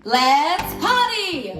Let's party!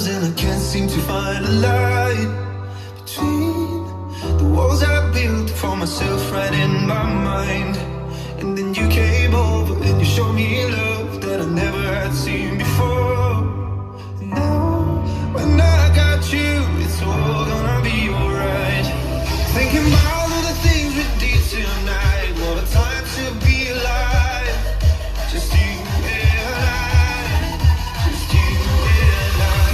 And I can't seem to find a light between the walls I built for myself right in my mind. And then you came over and you showed me love that I never had seen before. And now when I got you, it's all gonna be alright. Thinking about all the things we did tonight. What a time to be alive. Just you and I. Just you and I.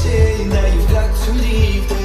Saying that you've got to leave.